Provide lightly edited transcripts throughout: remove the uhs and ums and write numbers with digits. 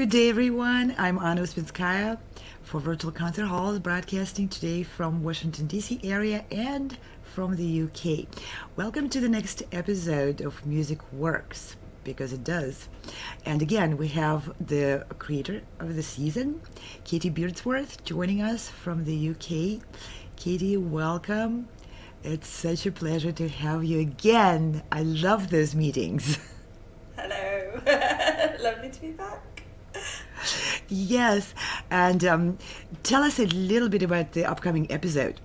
Good day, everyone. I'm Anna Uspinskaya for Virtual Concert Halls, broadcasting today from Washington, D.C. area and from the UK. Welcome to the next episode of Music Works, because it does. And again, we have the creator of the season, Katie Beardsworth, joining us from the UK. Katie, welcome. It's such a pleasure to have you again. I love those meetings. Hello. Lovely to be back. Yes, and tell us a little bit about the upcoming episode.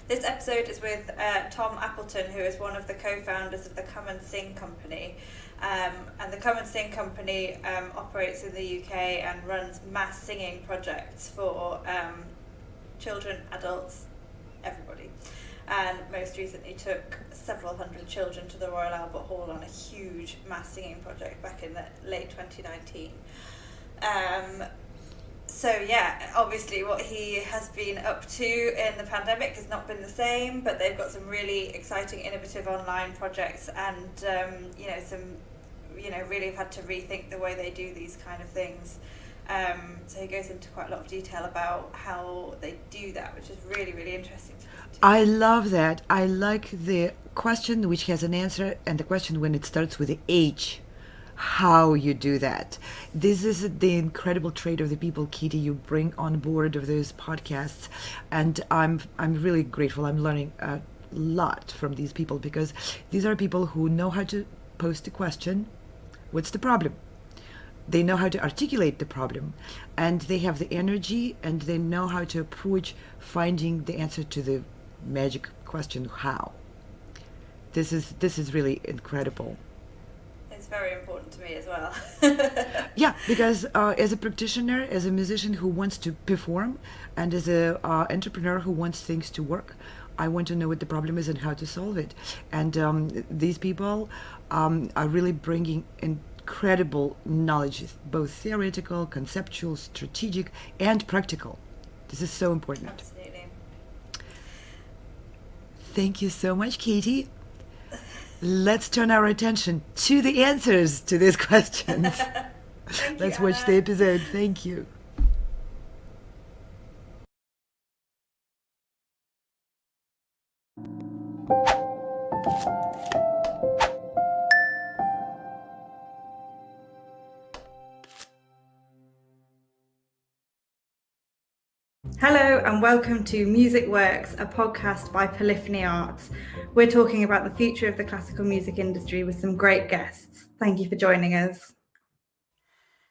This episode is with Tom Appleton, who is one of the co-founders of the Come and Sing Company. And the Come and Sing Company operates in the UK and runs mass singing projects for children, adults, everybody. And most recently took several hundred children to the Royal Albert Hall on a huge mass singing project back in the late 2019. So yeah, obviously what he has been up to in the pandemic has not been the same, but they've got some really exciting, innovative online projects, and really have had to rethink the way they do these kind of things. So he goes into quite a lot of detail about how they do that, which is really, really interesting to listen to. I love that. I like the question which has an answer and the question when it starts with the H. How you do that. This is the incredible trait of the people, Katie, you bring on board of those podcasts, and I'm really grateful. I'm learning a lot from these people, because these are people who know how to post a question. What's the problem? They know how to articulate the problem, and they have the energy, and they know how to approach finding the answer to the magic question, how. This is really incredible. It's very important to me as well. Yeah, because as a practitioner, as a musician who wants to perform, and as a entrepreneur who wants things to work, I want to know what the problem is and how to solve it. And these people are really bringing incredible knowledge, both theoretical, conceptual, strategic, and practical. This is so important. Absolutely. Thank you so much, Katie. Let's turn our attention to the answers to these questions. Thank you, Let's watch Anna. the episode. Thank you. Hello and welcome to Music Works, a podcast by Polyphony Arts. We're talking about the future of the classical music industry with some great guests. Thank you for joining us.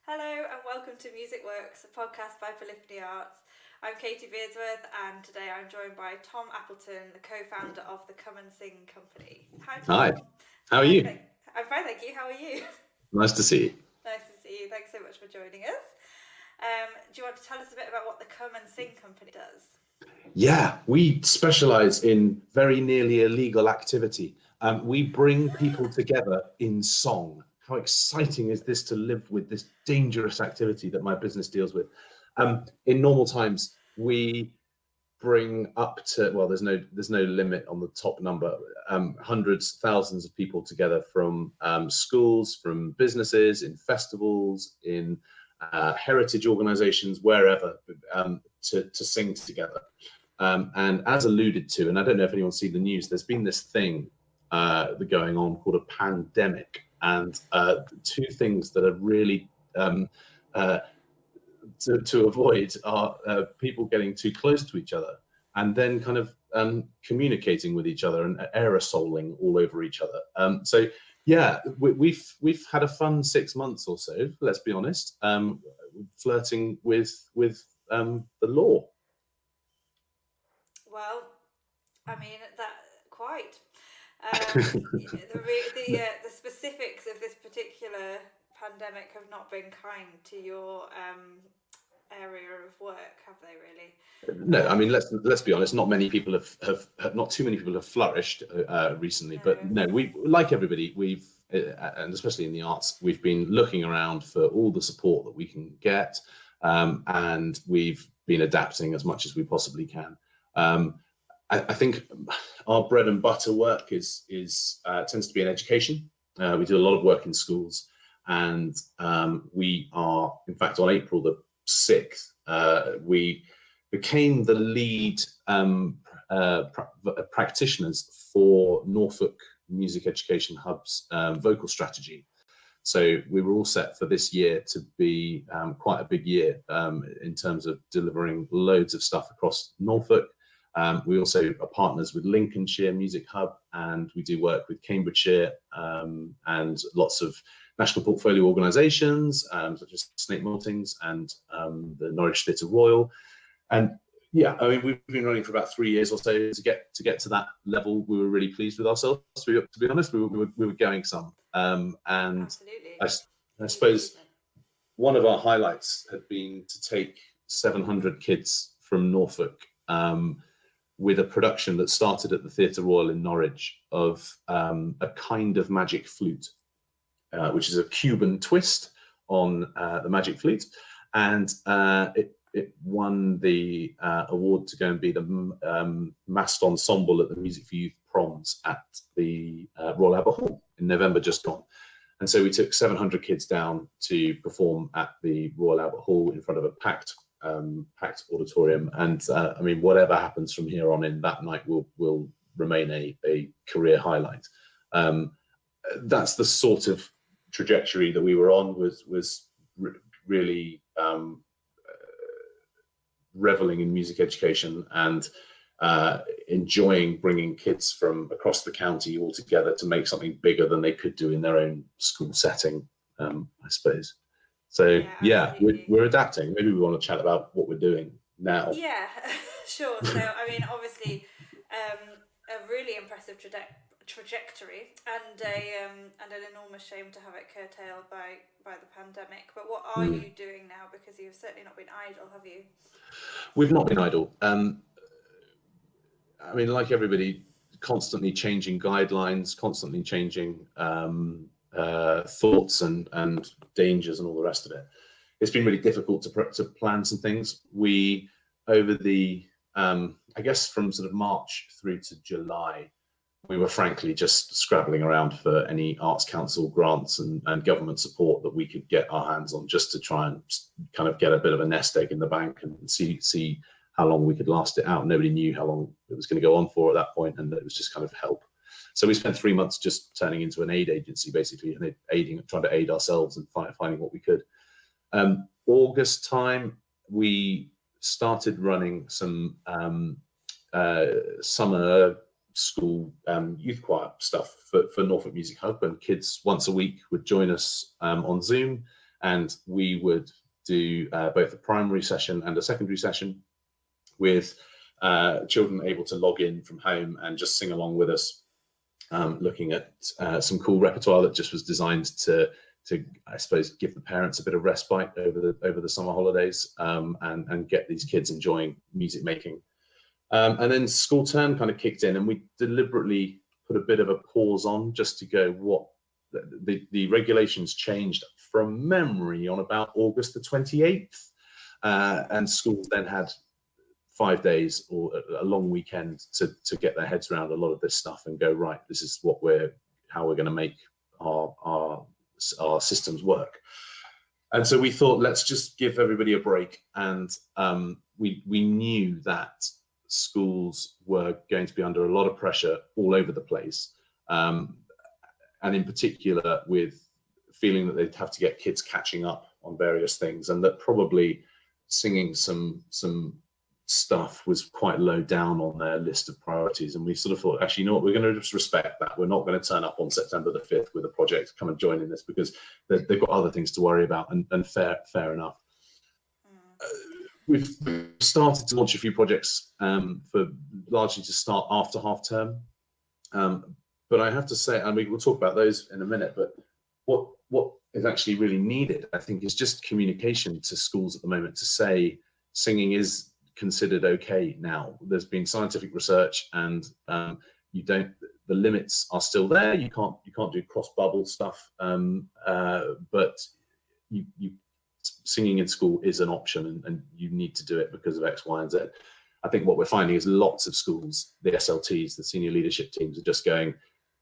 Hello and welcome to Music Works, a podcast by Polyphony Arts. I'm Katie Beardsworth, and today I'm joined by Tom Appleton, the co-founder of the Come and Sing Company. Hi, Tom. Hi, how are you? I'm fine, thank you. How are you? Nice to see you. Nice to see you. Thanks so much for joining us. Do you want to tell us a bit about what the Come and Sing Company does? Yeah, we specialize in very nearly illegal activity. We bring people together in song. How exciting is this to live with this dangerous activity that my business deals with? In normal times, we bring up to, well, there's no limit on the top number, hundreds, thousands of people together from schools, from businesses, in festivals, in heritage organizations, wherever, to sing together. And as alluded to, and I don't know if anyone's seen the news, there's been this thing going on called a pandemic, and two things that are really to avoid are people getting too close to each other, and then kind of communicating with each other and aerosoling all over each other. So yeah, we've had a fun 6 months or so, let's be honest, flirting with the law. Well, I mean, that quite. The specifics of this particular pandemic have not been kind to your area of work, have they? Really? No, I mean, let's be honest. Not many people have not too many people have flourished recently. No. But no, we, like everybody, we've and especially in the arts, we've been looking around for all the support that we can get, and we've been adapting as much as we possibly can. I think our bread and butter work is tends to be in education. We do a lot of work in schools, And we are, in fact, on April the 6th, we became the lead practitioners for Norfolk Music Education Hub's vocal strategy. So we were all set for this year to be quite a big year in terms of delivering loads of stuff across Norfolk. We also are partners with Lincolnshire Music Hub, and we do work with Cambridgeshire and lots of national portfolio organisations such as Snape Maltings and the Norwich Theatre Royal. And yeah, I mean, we've been running for about 3 years or so to get to that level. We were really pleased with ourselves. To be honest, we were going some. And Absolutely. I suppose one of our highlights had been to take 700 kids from Norfolk with a production that started at the Theatre Royal in Norwich of a kind of magic flute, which is a Cuban twist on the magic flute. And it won the award to go and be the massed ensemble at the Music for Youth proms at the Royal Albert Hall in November just gone. And so we took 700 kids down to perform at the Royal Albert Hall in front of a packed auditorium. And I mean, whatever happens from here on in, that night will remain a career highlight. That's the sort of trajectory that we were on, was really reveling in music education and enjoying bringing kids from across the county all together to make something bigger than they could do in their own school setting, I suppose. So yeah, we're adapting. Maybe we want to chat about what we're doing now. Yeah, sure. So I mean, obviously, a really impressive trajectory, and an enormous shame to have it curtailed by the pandemic. But what are you doing now? Because you've certainly not been idle, have you? We've not been idle. I mean, like everybody, constantly changing guidelines, constantly changing thoughts and dangers and all the rest of it. It's been really difficult to plan some things. We, over the, I guess from sort of March through to July, we were frankly just scrabbling around for any Arts Council grants and government support that we could get our hands on, just to try and kind of get a bit of a nest egg in the bank and see how long we could last it out. Nobody knew how long it was going to go on for at that point, and it was just kind of help. So we spent 3 months just turning into an aid agency, basically, and trying to aid ourselves and finding what we could. August time, we started running some summer school youth choir stuff for Norfolk Music Hub, and kids once a week would join us on Zoom, and we would do both a primary session and a secondary session with children able to log in from home and just sing along with us, looking at some cool repertoire that just was designed to I suppose give the parents a bit of respite over the summer holidays, and get these kids enjoying music making. And then school term kind of kicked in, and we deliberately put a bit of a pause on just to go, what the regulations changed from memory on about August the 28th, and schools then had 5 days or a long weekend to get their heads around a lot of this stuff and go, right, this is how we're going to make our systems work. And so we thought, let's just give everybody a break. And we knew that schools were going to be under a lot of pressure all over the place, and in particular with feeling that they'd have to get kids catching up on various things, and that probably singing some stuff was quite low down on their list of priorities. And we sort of thought, actually, you know what, we're going to just respect that. We're not going to turn up on September the 5th with a project, come and join in this, because they've got other things to worry about, and fair enough. We've started to launch a few projects for largely to start after half term. But I have to say, and we'll talk about those in a minute, but what is actually really needed, I think, is just communication to schools at the moment to say singing is considered okay now. There's been scientific research, and the limits are still there. You can't do cross bubble stuff, but singing in school is an option, and you need to do it because of X, Y, and Z. I think what we're finding is lots of schools, the SLTs, the senior leadership teams, are just going,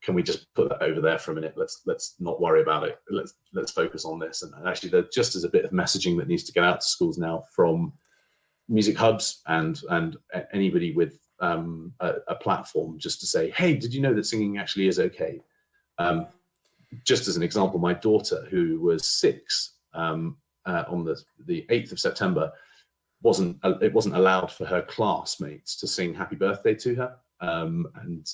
can we just put that over there for a minute? Let's not worry about it. Let's focus on this. And actually, there just is a bit of messaging that needs to get out to schools now from music hubs and anybody with a platform, just to say, hey, did you know that singing actually is okay? Just as an example, my daughter, who was 6, on the 8th of September, it wasn't allowed for her classmates to sing happy birthday to her. And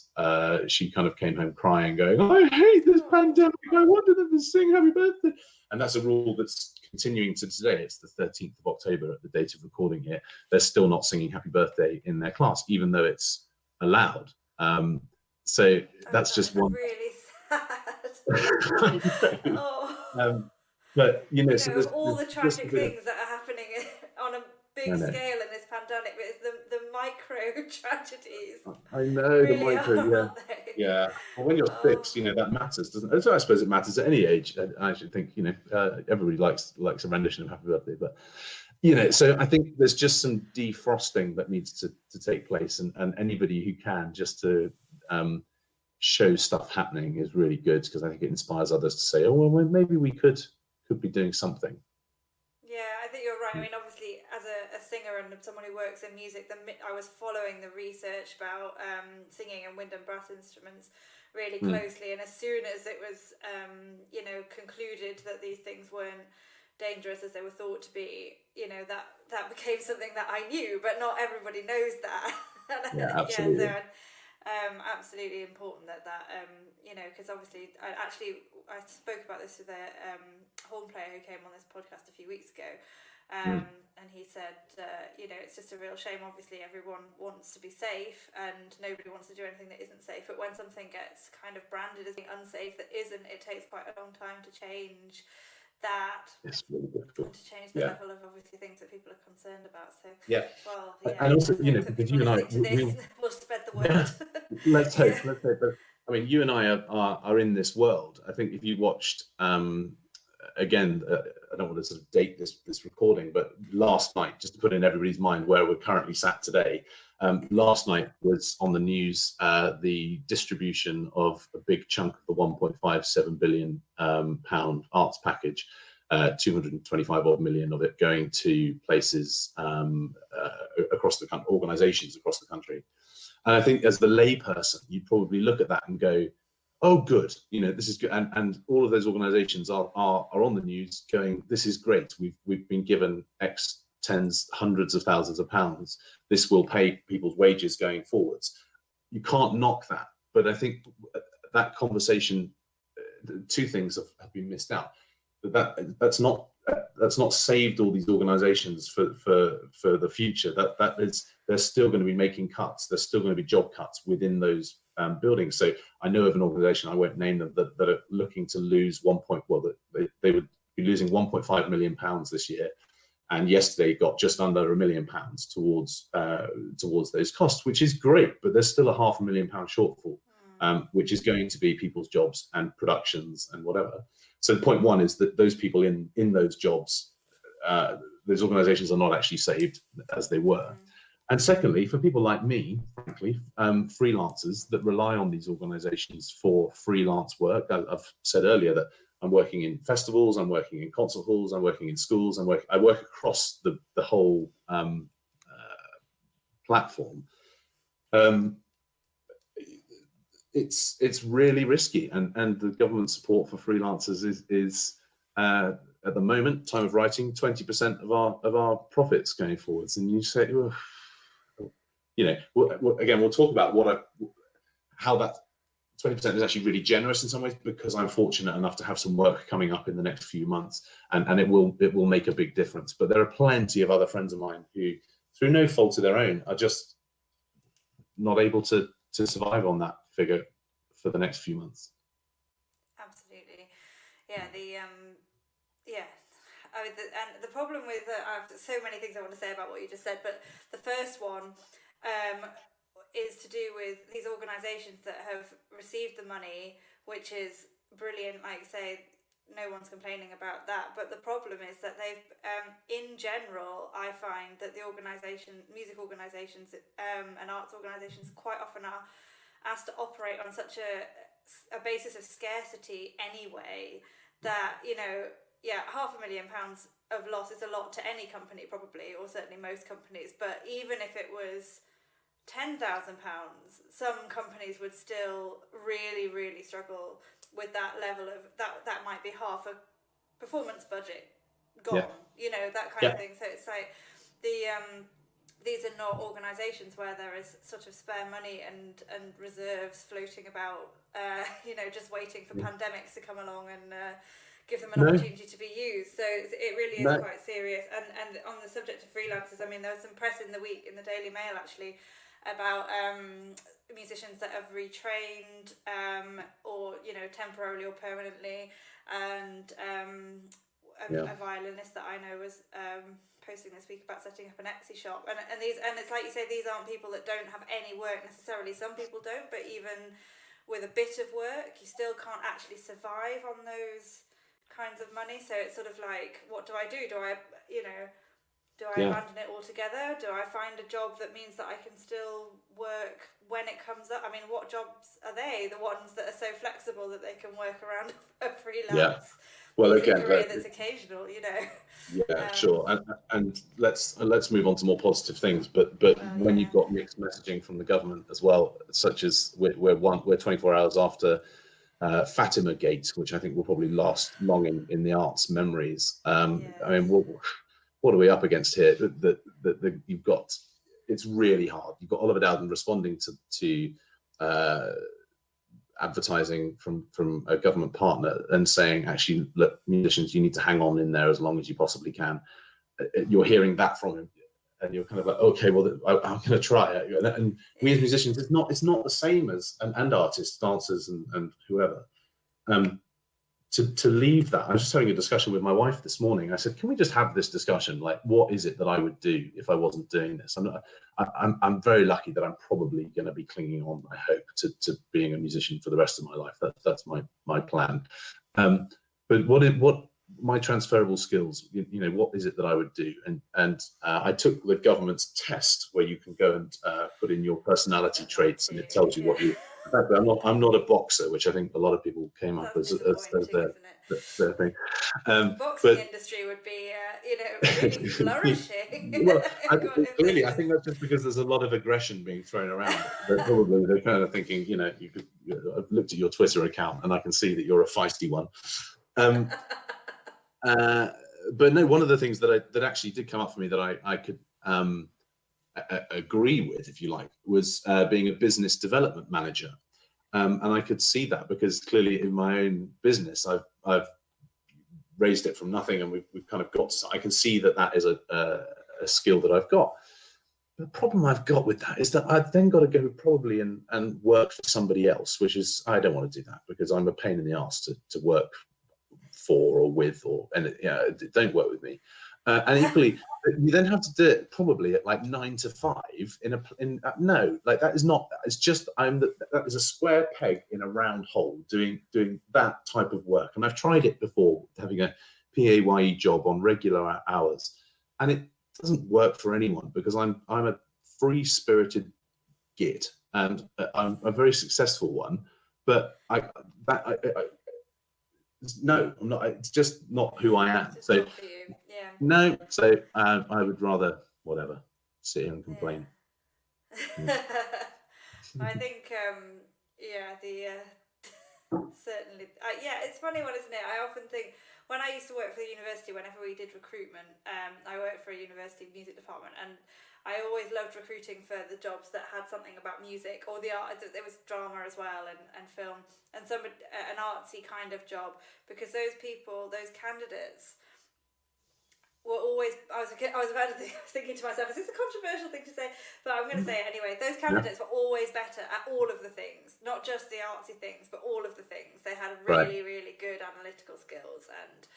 she kind of came home crying, going, I hate this pandemic, I wanted them to sing happy birthday. And that's a rule that's continuing to today. It's the 13th of October at the date of recording here. They're still not singing happy birthday in their class, even though it's allowed. So that's just one. Really sad. But so all the tragic things that are happening on a big scale in this pandemic, but it's the micro tragedies. I know, really the micro, yeah. Well, when you're 6, that matters, doesn't it? So I suppose it matters at any age. I actually think everybody likes a rendition of Happy Birthday, but so I think there's just some defrosting that needs to take place, and anybody who can, just to show stuff happening, is really good, because I think it inspires others to say, oh well, maybe we could be doing something. Yeah, I think you're right. I mean, obviously, as a singer and someone who works in music, I was following the research about singing and wind and brass instruments really closely. And as soon as it was, concluded that these things weren't dangerous as they were thought to be, that became something that I knew, but not everybody knows that. Yeah, absolutely. Yeah, so, absolutely important that because obviously I spoke about this with a horn player who came on this podcast a few weeks ago, and he said it's just a real shame. Obviously everyone wants to be safe and nobody wants to do anything that isn't safe, but when something gets kind of branded as being unsafe that isn't, it takes quite a long time to change that. It's really difficult to change the level of obviously things that people are concerned about. So and also because you and I we'll spread the word. let's hope. But I mean, you and I are in this world. I think if you watched again, I don't want to sort of date this recording, but last night, just to put in everybody's mind where we're currently sat today, last night was on the news the distribution of a big chunk of the 1.57 billion pound arts package, 225 odd million of it going to places across the country, organisations across the country. And I think as the layperson, you'd probably look at that and go, oh, good, this is good. And all of those organisations are on the news going, this is great. We've been given X tens, hundreds of thousands of pounds. This will pay people's wages going forwards. You can't knock that. But I think that conversation, two things have been missed out. That's not saved all these organisations for the future. That is, they're still going to be making cuts. There's still going to be job cuts within those buildings. So I know of an organisation, I won't name them, that are looking to lose they would be losing 1.5 million pounds this year, and yesterday got just under £1 million towards those costs, which is great, but there's still a £500,000 shortfall, which is going to be people's jobs and productions and whatever. So point one is that those people in those jobs, those organisations are not actually saved as they were. And secondly, for people like me, frankly, freelancers that rely on these organisations for freelance work, I've said earlier that I'm working in festivals, I'm working in concert halls, I'm working in schools, I work across the whole platform. It's really risky, and the government support for freelancers is at the moment, time of writing, 20% of our profits going forwards. And you say, well, again, we'll talk about how that 20% is actually really generous in some ways, because I'm fortunate enough to have some work coming up in the next few months, and it will make a big difference. But there are plenty of other friends of mine who, through no fault of their own, are just not able to survive on that figure for the next few months. Absolutely, yeah. And the problem with I have so many things I want to say about what you just said, but the first one is to do with these organisations that have received the money, which is brilliant. Like I say, no one's complaining about that. But the problem is that they've, in general, I find that the music organisations and arts organisations quite often are asked to operate on such a a basis of scarcity anyway, that, you know, yeah, £500,000 of loss is a lot to any company probably, or certainly most companies, but even if it was £10,000, some companies would still really, really struggle with that level of, that might be half a performance budget gone, you know, that kind of thing. So it's like these are not organisations where there is sort of spare money and reserves floating about, you know, just waiting for pandemics to come along and give them an opportunity to be used. So it really is quite serious. And on the subject of freelancers, I mean, there was some press in the week in the Daily Mail actually about musicians that have retrained or, you know, temporarily or permanently, and a violinist that I know was posting this week about setting up an Etsy shop, and it's like you say, these aren't people that don't have any work necessarily. Some people don't, but even with a bit of work, you still can't actually survive on those kinds of money. So it's sort of like, what do I do? Do I, you know, do I abandon it altogether? Do I find a job that means that I can still work when it comes up? I mean, what jobs are they? The ones that are so flexible that they can work around a freelance career that's occasional, you know. Sure. And let's move on to more positive things. But when you've got mixed messaging from the government as well, such as we're 24 hours after Fatima Gate, which I think will probably last long in the arts memories. I mean, what are we up against here? That you've got, it's really hard. You've got Oliver Dowden responding to advertising from a government partner and saying, actually, look, musicians, you need to hang on in there as long as you possibly can. You're hearing that from him, and you're kind of like, okay, well, I'm going to try it. And we as musicians, it's not the same as and artists, dancers, and whoever. To leave that, I was just having a discussion with my wife this morning. I said, can we just have this discussion? Like, what is it that I would do if I wasn't doing this? I'm very lucky that I'm probably going to be clinging on, I hope, to being a musician for the rest of my life. That's my plan. But what my transferable skills, you know, what is it that I would do? And I took the government's test where you can go and put in your personality traits, and it tells you what you. In fact, I'm not a boxer, which I think a lot of people came up as their thing. Boxing industry would be, you know, really flourishing. Well, clearly, I think that's just because there's a lot of aggression being thrown around. They're kind of thinking, you know, I've looked at your Twitter account and I can see that you're a feisty one. But no, one of the things that actually did come up for me that I could agree with, if you like, was being a business development manager, and I could see that because clearly in my own business I've raised it from nothing, and we've kind of got to, I can see that is a skill that I've got. The problem I've got with that is that I've then got to go probably and work for somebody else, which is, I don't want to do that because I'm a pain in the arse to work for or with, don't work with me. And equally, you then have to do it probably at like 9 to 5 no, like that is not. It's just that is a square peg in a round hole doing that type of work. And I've tried it before, having a PAYE job on regular hours, and it doesn't work for anyone because I'm a free-spirited git, and I'm a very successful one. But no, I'm not. It's just not who I am. So no. So I would rather sit here and complain. I think certainly it's a funny one, isn't it? I often think when I used to work for the university, whenever we did recruitment, I worked for a university music department, and I always loved recruiting for the jobs that had something about music or the art. There was drama as well, and film, and an artsy kind of job, because those candidates were always. I was thinking to myself, is this a controversial thing to say? But I'm going to say it anyway. Those candidates were always better at all of the things, not just the artsy things, but all of the things. They had really, really good analytical skills, and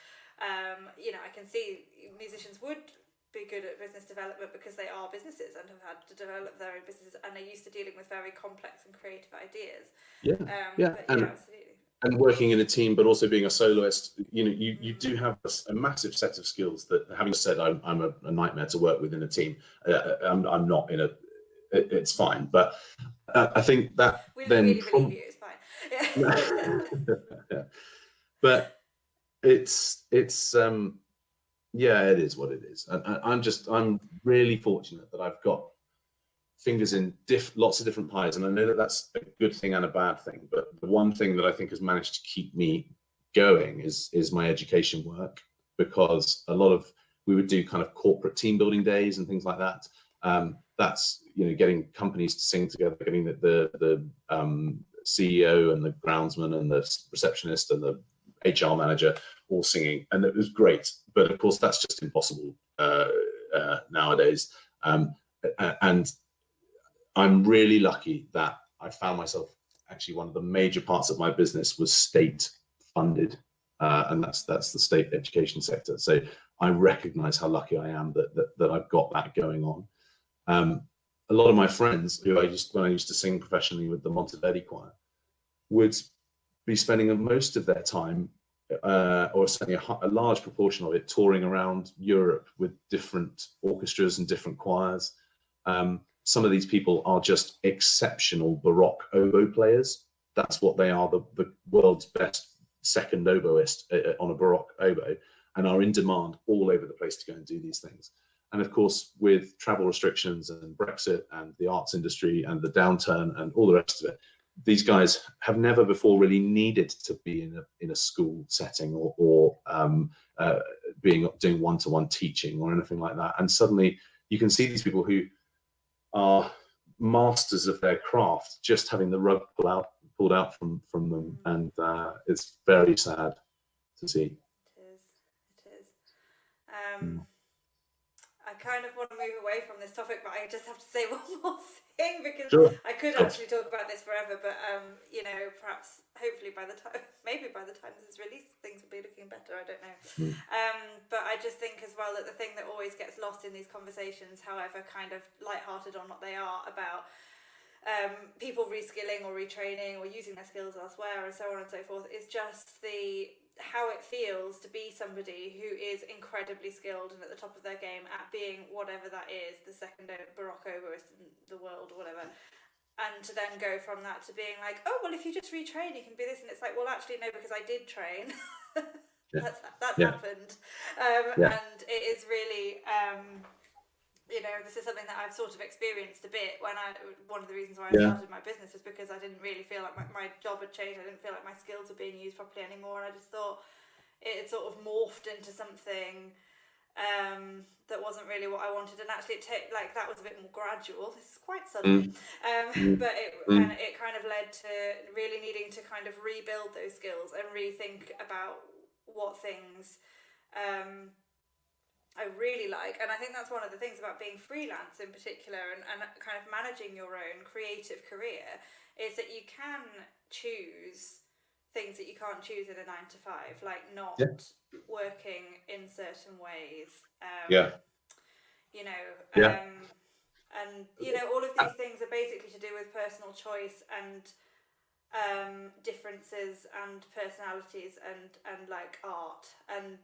you know, I can see musicians would be good at business development because they are businesses and have had to develop their own businesses, and they're used to dealing with very complex and creative ideas. Absolutely. And working in a team, but also being a soloist, you know, you do have a massive set of skills that, having said I'm a nightmare to work with in a team. I'm not in a. It's fine, but I think that we then really believe you. It's fine. Yeah. But it's yeah, it is what it is. I'm really fortunate that I've got fingers in lots of different pies, and I know that that's a good thing and a bad thing. But the one thing that I think has managed to keep me going is my education work, because we would do kind of corporate team building days and things like that. That's, you know, getting companies to sing together, getting the CEO and the groundsman and the receptionist and the HR manager all singing, and it was great. But of course, that's just impossible nowadays. And I'm really lucky that I found myself, actually one of the major parts of my business was state funded, and that's the state education sector. So I recognize how lucky I am that I've got that going on. A lot of my friends who when I used to sing professionally with the Monteverdi Choir would be spending most of their time, or certainly a large proportion of it, touring around Europe with different orchestras and different choirs. Some of these people are just exceptional Baroque oboe players. That's what they are, the world's best second oboist on a Baroque oboe, and are in demand all over the place to go and do these things. And of course, with travel restrictions and Brexit and the arts industry and the downturn and all the rest of it, these guys have never before really needed to be in a school setting or doing one-to-one teaching or anything like that. And suddenly you can see these people who are masters of their craft just having the rug pulled out from them, and it's very sad to see. It is. I kind of want to move away from this topic, but I just have to say one more thing, because Sure. I could actually talk about this forever, but you know, perhaps, hopefully maybe by the time this is released, things will be looking better, I don't know. But I just think as well that the thing that always gets lost in these conversations, however kind of lighthearted or not they are, about people reskilling or retraining or using their skills elsewhere and so on and so forth, is just how it feels to be somebody who is incredibly skilled and at the top of their game at being whatever that is, the second Baroque oboist in the world or whatever, and to then go from that to being like, oh well, if you just retrain you can be this, and it's like, well actually no, because I did train. That's happened. And it is really you know, this is something that I've sort of experienced a bit one of the reasons why I started my business was because I didn't really feel like my job had changed. I didn't feel like my skills were being used properly anymore, and I just thought it had sort of morphed into something that wasn't really what I wanted. And actually that was a bit more gradual. This is quite sudden. But it kind of led to really needing to kind of rebuild those skills and rethink about what things I really like. And I think that's one of the things about being freelance in particular, and kind of managing your own creative career, is that you can choose things that you can't choose in a 9 to 5, like not working in certain ways. You know, and you know, all of these things are basically to do with personal choice and differences and personalities and like art and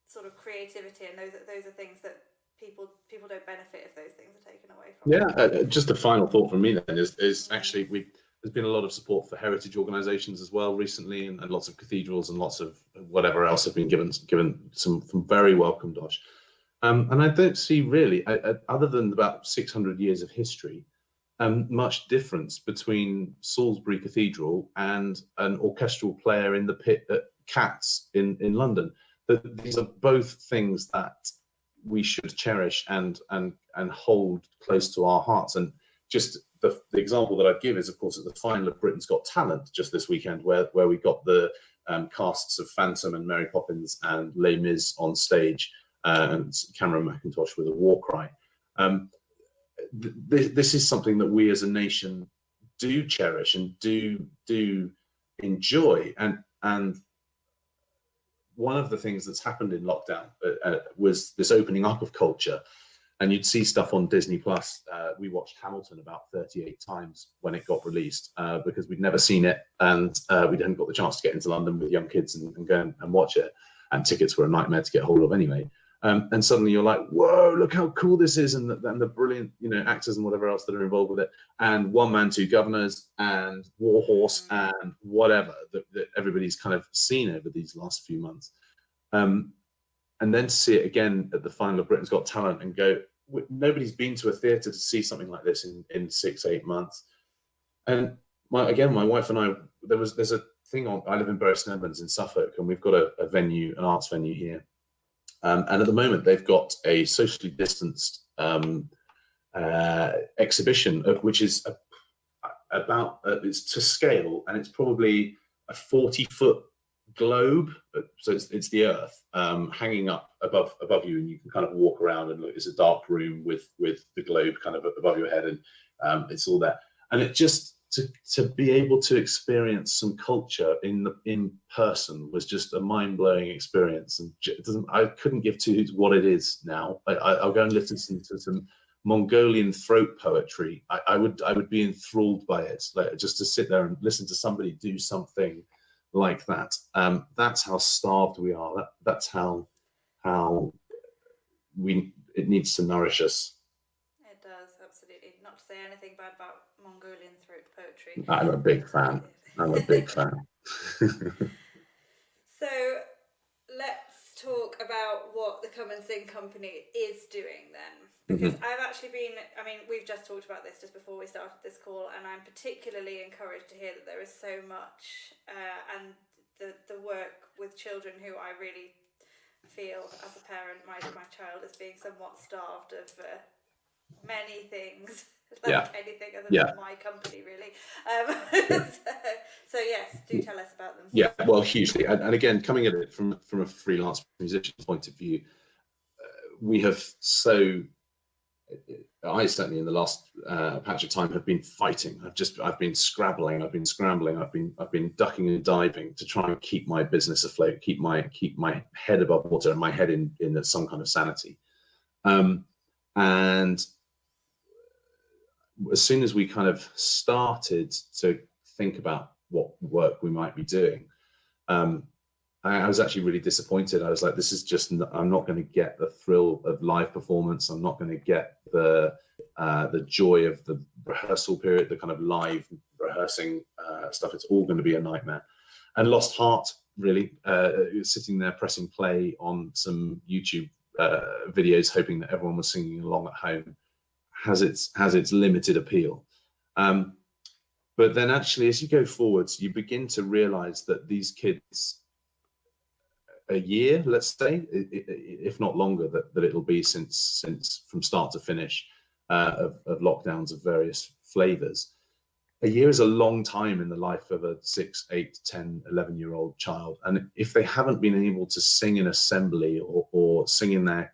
sort of creativity, and those are things that people don't benefit if those things are taken away from them. Just a final thought from me then is actually there's been a lot of support for heritage organizations as well recently, and lots of cathedrals and lots of whatever else have been given some very welcome dosh. And I don't see really, other than about 600 years of history, much difference between Salisbury Cathedral and an orchestral player in the pit at Cats in London. These are both things that we should cherish and hold close to our hearts. And just the example that I'd give is, of course, at the final of Britain's Got Talent just this weekend, where we got the casts of Phantom and Mary Poppins and Les Mis on stage, and Cameron Mackintosh with a war cry. This is something that we as a nation do cherish and do enjoy, and one of the things that's happened in lockdown was this opening up of culture, and you'd see stuff on Disney Plus. We watched Hamilton about 38 times when it got released, because we'd never seen it, and we hadn't got the chance to get into London with young kids and go and watch it, and tickets were a nightmare to get hold of anyway. And suddenly you're like, whoa, look how cool this is, and the brilliant, actors and whatever else that are involved with it, and One Man, Two Governors, and Warhorse, and whatever that everybody's kind of seen over these last few months. And then to see it again at the final of Britain's Got Talent and go, nobody's been to a theatre to see something like this in 6-8 months. And my wife and I, there's a thing on, I live in Bury St Edmunds in Suffolk, and we've got a venue, an arts venue here. And at the moment, they've got a socially distanced exhibition, which is about, it's to scale, and it's probably a 40-foot globe. So it's the Earth hanging up above you, and you can kind of walk around, and it's a dark room with the globe kind of above your head, and it's all there. And it just, to be able to experience some culture in person was just a mind-blowing experience, and I couldn't give two hoots what it is now. I'll go and listen to some Mongolian throat poetry. I would be enthralled by it, like, just to sit there and listen to somebody do something like that. That's how starved we are. That's how it needs to nourish us. It does, absolutely. Not to say anything bad about Mongolian throat poetry. I'm a big fan. So let's talk about what the Come and Sing company is doing then. Because I've actually been, we've just talked about this just before we started this call, and I'm particularly encouraged to hear that there is so much, and the work with children who I really feel as a parent, my child is being somewhat starved of many things, anything other than my company, really. So yes, do tell us about them. Yeah, well, hugely. And again, coming at it from a freelance musician's point of view, we have I certainly in the last patch of time have been fighting. I've been scrabbling, I've been scrambling, I've been ducking and diving to try and keep my business afloat, keep my head above water and my head in some kind of sanity. And as soon as we kind of started to think about what work we might be doing, I was actually really disappointed. I was like, this is just, I'm not going to get the thrill of live performance. I'm not going to get the joy of the rehearsal period, the kind of live rehearsing stuff. It's all going to be a nightmare. And lost heart, really, sitting there pressing play on some YouTube videos, hoping that everyone was singing along at home, has its limited appeal. But then actually, as you go forwards, you begin to realize that these kids, a year, let's say, if not longer, that it'll be since from start to finish of lockdowns of various flavors. A year is a long time in the life of a 6, 8, 10, 11-year-old child. And if they haven't been able to sing in assembly or sing in their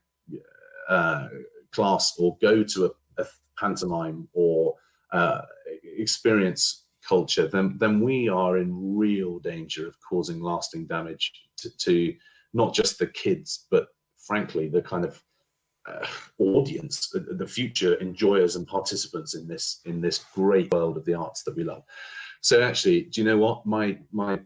class or go to a pantomime or experience culture, then we are in real danger of causing lasting damage to not just the kids, but frankly the kind of audience, the future enjoyers and participants in this great world of the arts that we love. So actually, do you know what? My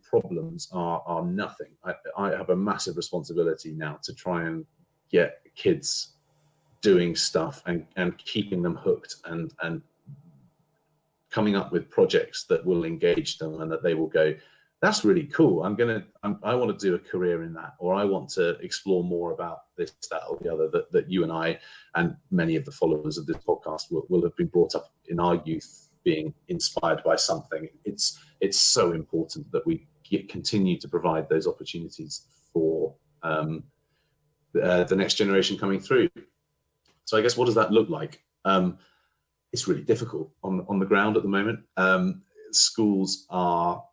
problems are nothing. I have a massive responsibility now to try and get kids doing stuff and keeping them hooked and coming up with projects that will engage them and that they will go, that's really cool. I want to do a career in that, or I want to explore more about this, that, or the other, that you and I and many of the followers of this podcast will have been brought up in our youth being inspired by something. It's so important that we continue to provide those opportunities for the next generation coming through. So I guess, what does that look like? It's really difficult on the ground at the moment. Schools are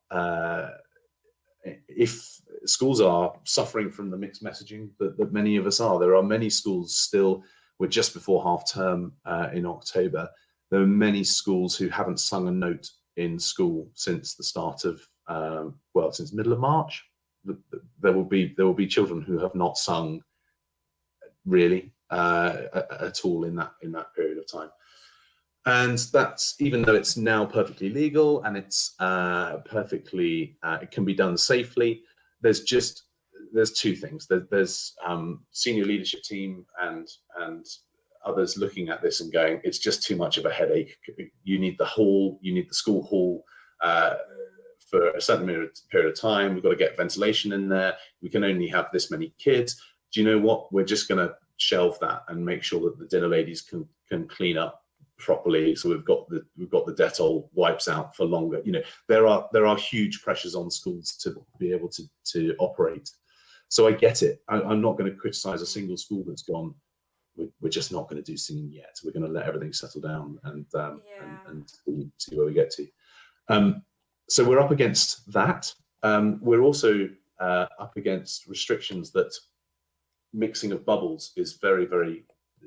suffering from the mixed messaging that many of us are. There are many schools still, we're just before half term in October. There are many schools who haven't sung a note in school since the start of since middle of March. There will be children who have not sung really at all in that period of time. And that's, even though it's now perfectly legal and it's it can be done safely, there's there's two things. There's senior leadership team and others looking at this and going, it's just too much of a headache. You need the hall, you need the school hall for a certain period of time. We've got to get ventilation in there. We can only have this many kids. Do you know what? We're just going to shelve that and make sure that the dinner ladies can clean up properly. So we've got the Dettol wipes out for longer. You know, there are huge pressures on schools to be able to operate. So I get it. I'm not going to criticize a single school that's gone, we're just not going to do singing yet. We're going to let everything settle down and see where we get to. So we're up against that. We're also up against restrictions that mixing of bubbles is very, very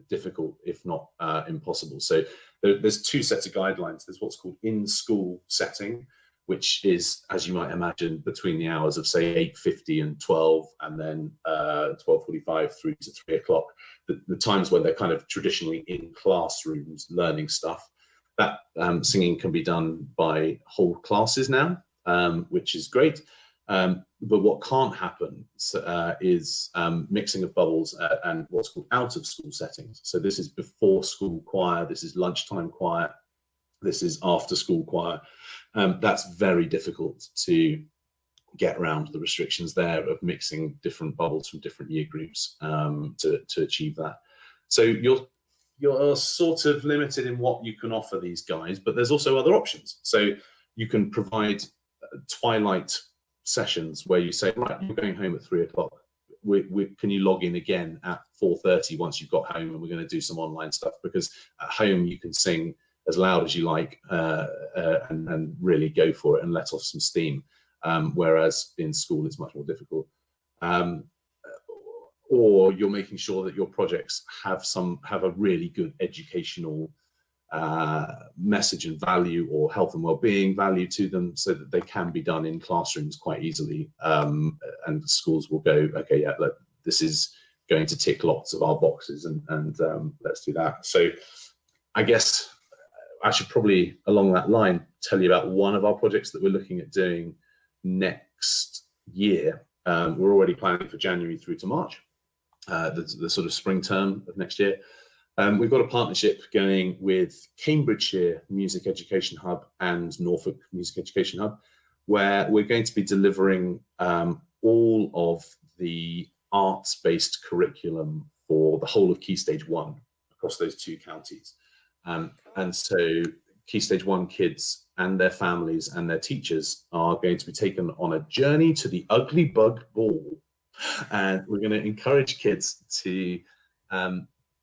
difficult, if not impossible. So there's two sets of guidelines. There's what's called in-school setting, which is, as you might imagine, between the hours of, say, 8:50 and 12, and then 12:45 through to 3 o'clock, the times when they're kind of traditionally in classrooms learning stuff. That singing can be done by whole classes now, which is great. But what can't happen is mixing of bubbles and what's called out of school settings. So this is before school choir, this is lunchtime choir, this is after school choir. That's very difficult to get around the restrictions there of mixing different bubbles from different year groups to achieve that. So you're sort of limited in what you can offer these guys, but there's also other options. So you can provide Twilight sessions where you say, right, you're going home at 3 o'clock. Can you log in again at 4:30 once you've got home, and we're going to do some online stuff, because at home you can sing as loud as you like and really go for it and let off some steam, whereas in school it's much more difficult. Or you're making sure that your projects have a really good educational message and value, or health and well-being value to them, so that they can be done in classrooms quite easily, and schools will go, okay, yeah, look, this is going to tick lots of our boxes, and let's do that. So I guess I should probably, along that line, tell you about one of our projects that we're looking at doing next year. We're already planning for January through to March, the sort of spring term of next year. We've got a partnership going with Cambridgeshire Music Education Hub and Norfolk Music Education Hub, where we're going to be delivering all of the arts-based curriculum for the whole of Key Stage 1 across those two counties. And so Key Stage 1 kids and their families and their teachers are going to be taken on a journey to the Ugly Bug Ball. And we're going to encourage kids to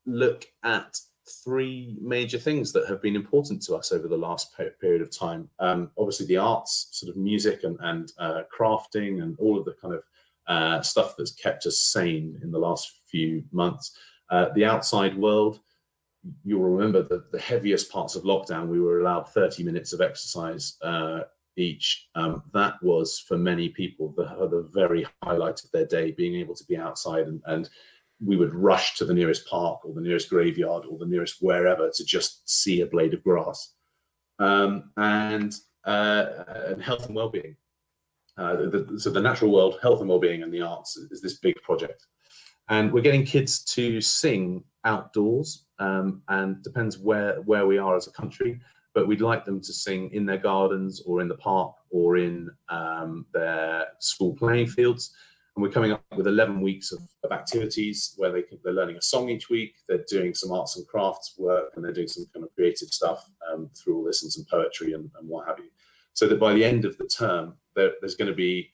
look at three major things that have been important to us over the last period of time. Obviously the arts, sort of music and crafting, and all of the kind of stuff that's kept us sane in the last few months. The outside world, you'll remember that the heaviest parts of lockdown, we were allowed 30 minutes of exercise each. That was, for many people, the very highlight of their day, being able to be outside, and we would rush to the nearest park or the nearest graveyard or the nearest wherever to just see a blade of grass. And health and well-being. So the natural world, health and well-being, and the arts is this big project. And we're getting kids to sing outdoors, and depends where we are as a country, but we'd like them to sing in their gardens or in the park or in their school playing fields. And we're coming up with 11 weeks of activities where they're learning a song each week, they're doing some arts and crafts work, and they're doing some kind of creative stuff through all this, and some poetry and what have you. So that by the end of the term, there's going to be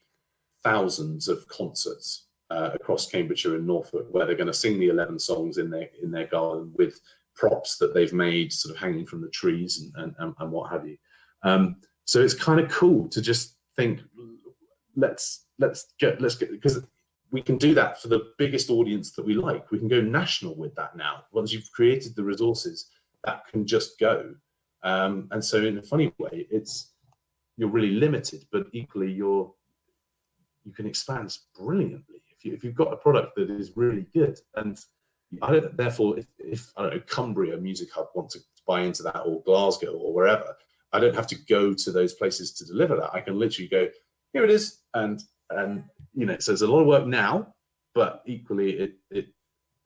thousands of concerts across Cambridgeshire and Norfolk, where they're going to sing the 11 songs in their garden with props that they've made sort of hanging from the trees and what have you. So it's kind of cool to just think, let's get, because we can do that for the biggest audience that we like. We can go national with that now. Once you've created the resources, that can just go. And so in a funny way, you're really limited, but equally you can expand brilliantly if you've got a product that is really good. And therefore, if I don't know, Cumbria Music Hub want to buy into that, or Glasgow or wherever, I don't have to go to those places to deliver that. I can literally go, here it is, and so there's a lot of work now, but equally,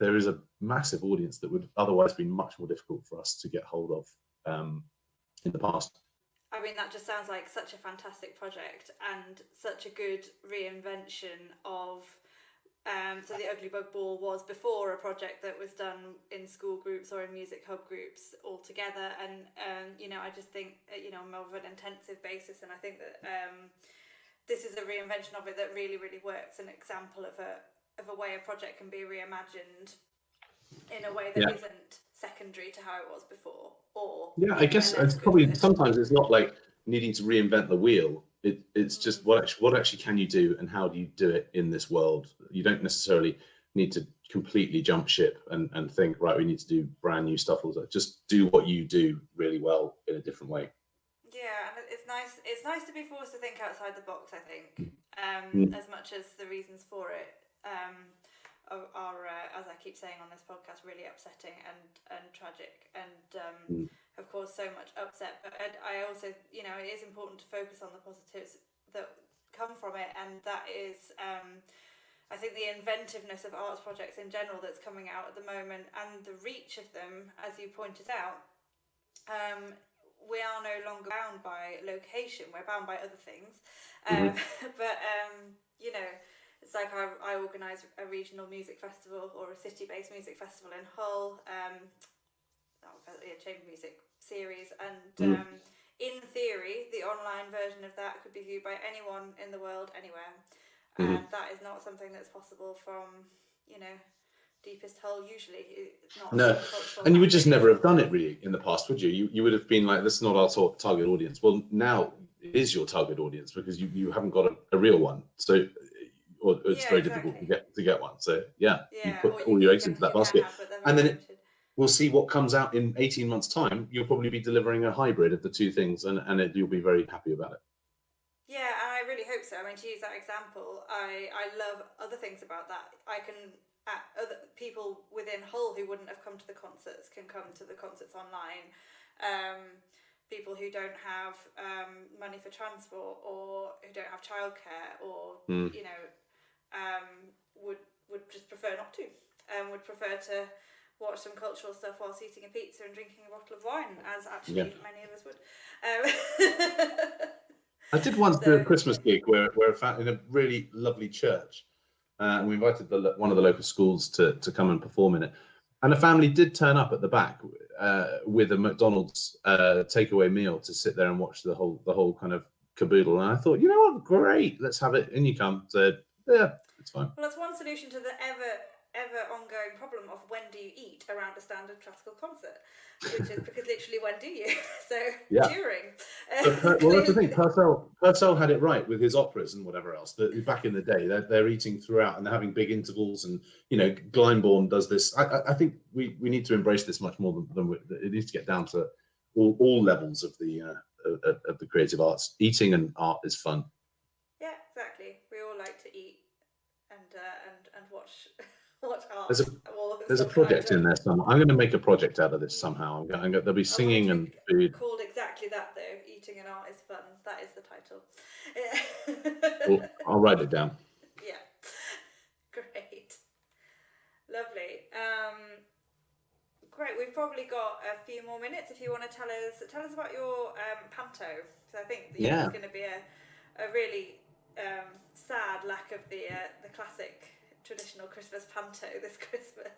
there is a massive audience that would otherwise be much more difficult for us to get hold of in the past. I mean, that just sounds like such a fantastic project and such a good reinvention of. So the Ugly Bug Ball was before a project that was done in school groups or in music hub groups all together, and I just think more of an intensive basis, and I think that this is a reinvention of it that really, really works. An example of a way a project can be reimagined in a way that isn't secondary to how it was before. Or I guess it's probably sometimes it's not like needing to reinvent the wheel. It's just what actually can you do, and how do you do it in this world? You don't necessarily need to completely jump ship and think, right, we need to do brand new stuff. Just do what you do really well in a different way. Yeah, and it's nice to be forced to think outside the box, I think, as much as the reasons for it are as I keep saying on this podcast, really upsetting and tragic, and of course so much upset. But I also, it is important to focus on the positives that come from it, and that is I think the inventiveness of arts projects in general that's coming out at the moment, and the reach of them, as you pointed out. We are no longer bound by location, we're bound by other things. But it's like I organise a regional music festival or a city-based music festival in Hull, a chamber music series, and in theory the online version of that could be viewed by anyone in the world, anywhere, and that is not something that's possible from deepest Hull usually. It's not. No, and you would just never have done it really in the past, would you? You would have been like, this is not our target audience. Well, now it is your target audience, because you haven't got a real one, so it's very difficult to get one. So you put all your eggs into that basket, and then we'll see what comes out in 18 months' time. You'll probably be delivering a hybrid of the two things, and you'll be very happy about it. Yeah, and I really hope so. I mean, to use that example, I love other things about that. I can. Other people within Hull who wouldn't have come to the concerts can come to the concerts online. People who don't have money for transport, or who don't have childcare, or would just prefer not to, would prefer to watch some cultural stuff whilst eating a pizza and drinking a bottle of wine, as actually many of us would. I did once do a Christmas gig where I found in a really lovely church. And we invited one of the local schools to come and perform in it. And a family did turn up at the back with a McDonald's takeaway meal to sit there and watch the whole kind of caboodle. And I thought, you know what, great, let's have it. In you come. So yeah, it's fine. Well, that's one solution to the ever ongoing problem of when do you eat around a standard classical concert, which is because literally when do you? So during. Well, that's the thing. Purcell had it right with his operas and whatever else. Back in the day, they're eating throughout and they're having big intervals, and Glyndebourne does this. I think we need to embrace this much more than it needs to get down to all levels of the creative arts. Eating and art is fun. Yeah, exactly. We all like to eat and watch. Art. There's a project in there somewhere. I'm going to make a project out of this somehow. There'll be singing and food. Called exactly that though. Eating and art is fun. That is the title. Well, I'll write it down. Yeah. Great. Lovely. Great. We've probably got a few more minutes if you want to tell us about your Panto. So I think there's going to be a really sad lack of the classic traditional Christmas panto this Christmas.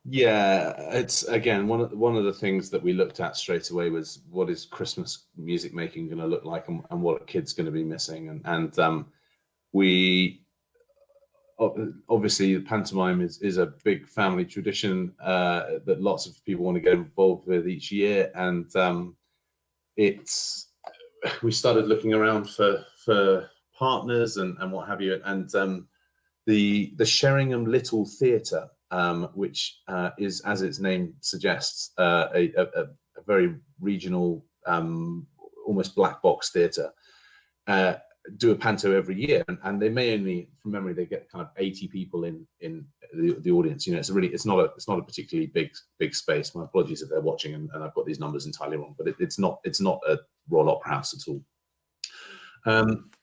Yeah, it's again one of the things that we looked at straight away was, what is Christmas music making going to look like, and what are kids going to be missing, and we obviously the pantomime is a big family tradition that lots of people want to get involved with each year, and we started looking around for partners and what have you, and the Sheringham Little Theatre, which is, as its name suggests, a very regional, almost black box theatre, do a panto every year, and they may only, from memory, they get kind of 80 people in the audience. It's not a particularly big space. My apologies if they're watching and I've got these numbers entirely wrong, but it's not a Royal Opera House at all.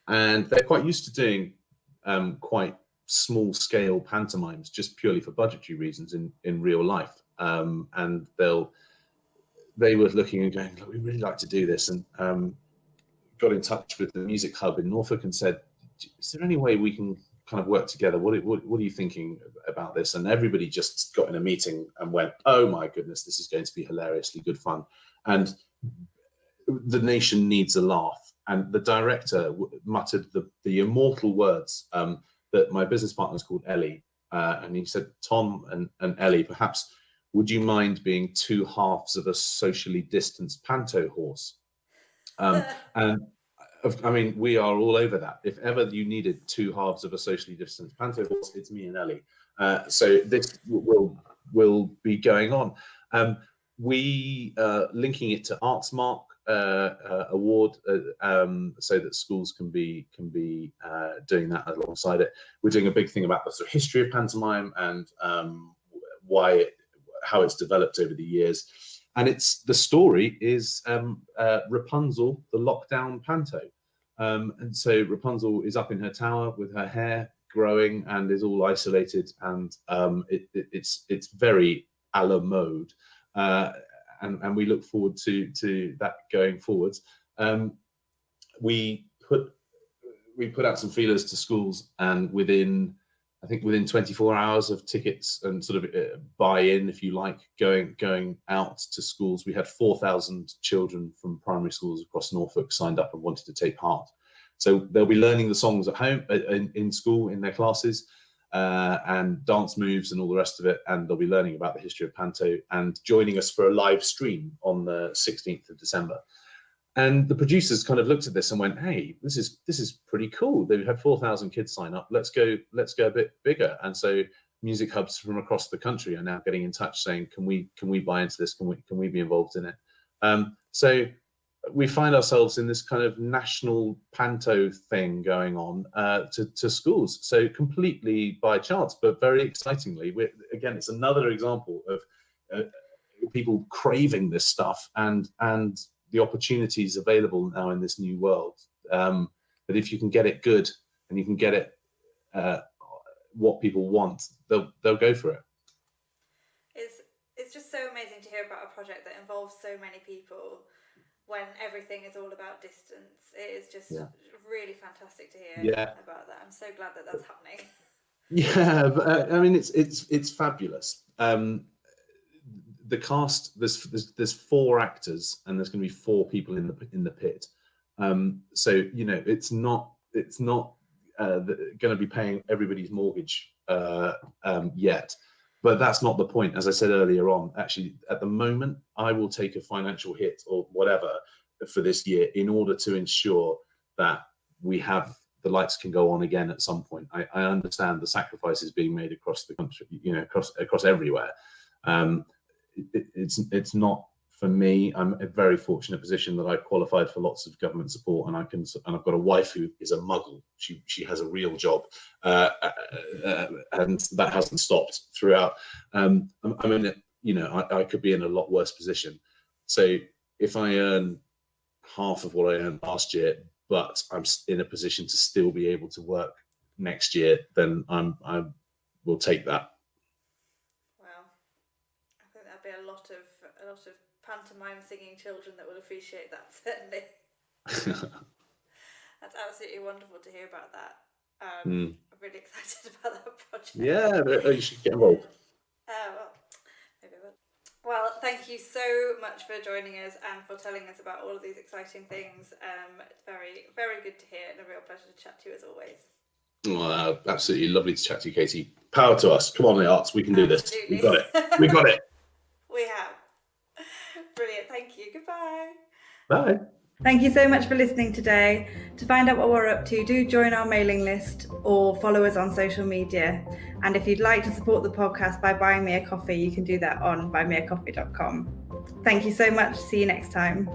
And they're quite used to doing quite small scale pantomimes just purely for budgetary reasons in real life. And they were looking and going, look, we really like to do this, and got in touch with the Music Hub in Norfolk and said, is there any way we can kind of work together? What are you thinking about this? And everybody just got in a meeting and went, oh my goodness, this is going to be hilariously good fun. And the nation needs a laugh. And the director muttered the immortal words that my business partner is called Ellie. And he said, Tom and Ellie, perhaps would you mind being two halves of a socially distanced panto horse? And I mean, we are all over that. If ever you needed two halves of a socially distanced panto horse, it's me and Ellie. So this will be going on. We linking it to Artsmark award, so that schools can be doing that alongside it. We're doing a big thing about the sort of history of pantomime and how it's developed over the years. And the story is Rapunzel, the lockdown panto. And so Rapunzel is up in her tower with her hair growing and is all isolated, and it's very a la mode. And we look forward to that going forwards. We put out some feelers to schools, and within 24 hours of tickets and sort of buy-in, if you like, going out to schools, we had 4,000 children from primary schools across Norfolk signed up and wanted to take part. So they'll be learning the songs at home, in school, in their classes, and dance moves and all the rest of it, and they'll be learning about the history of Panto and joining us for a live stream on the 16th of December. And the producers kind of looked at this and went, hey, this is pretty cool. They've had 4,000 kids sign up. Let's go a bit bigger. And so music hubs from across the country are now getting in touch saying, can we buy into this? Can we be involved in it? So we find ourselves in this kind of national panto thing going on to schools. So completely by chance, but very excitingly, again, it's another example of people craving this stuff and the opportunities available now in this new world. That if you can get it good and you can get it what people want, they'll go for it. It's just so amazing to hear about a project that involves so many people when everything is all about distance. It is just really fantastic to hear about that. I'm so glad that that's happening. Yeah, but, I mean, it's fabulous. The cast, there's 4 actors and there's going to be 4 people in the pit. So you know, it's not going to be paying everybody's mortgage yet. But that's not the point. As I said earlier on, actually, at the moment, I will take a financial hit or whatever for this year in order to ensure that the lights can go on again at some point. I understand the sacrifices being made across the country, you know, across everywhere. It's not for me. I'm in a very fortunate position that I qualified for lots of government support, and I've got a wife who is a muggle. She has a real job, and that hasn't stopped throughout. I mean, you know, I could be in a lot worse position. So if I earn half of what I earned last year, but I'm in a position to still be able to work next year, then I will take that. Be a lot of pantomime singing children that will appreciate that, certainly. That's absolutely wonderful to hear about that. I'm really excited about that project. Yeah, you should get involved. Well, maybe I will. Well, thank you so much for joining us and for telling us about all of these exciting things. It's very, very good to hear and a real pleasure to chat to you as always. Well, absolutely lovely to chat to you, Katie. Power to us. Come on, the arts. We can do this. We got it. We got it. We have. Brilliant. Thank you. Goodbye. Bye. Thank you so much for listening today. To find out what we're up to, do join our mailing list or follow us on social media. And if you'd like to support the podcast by buying me a coffee, you can do that on buymeacoffee.com. Thank you so much. See you next time.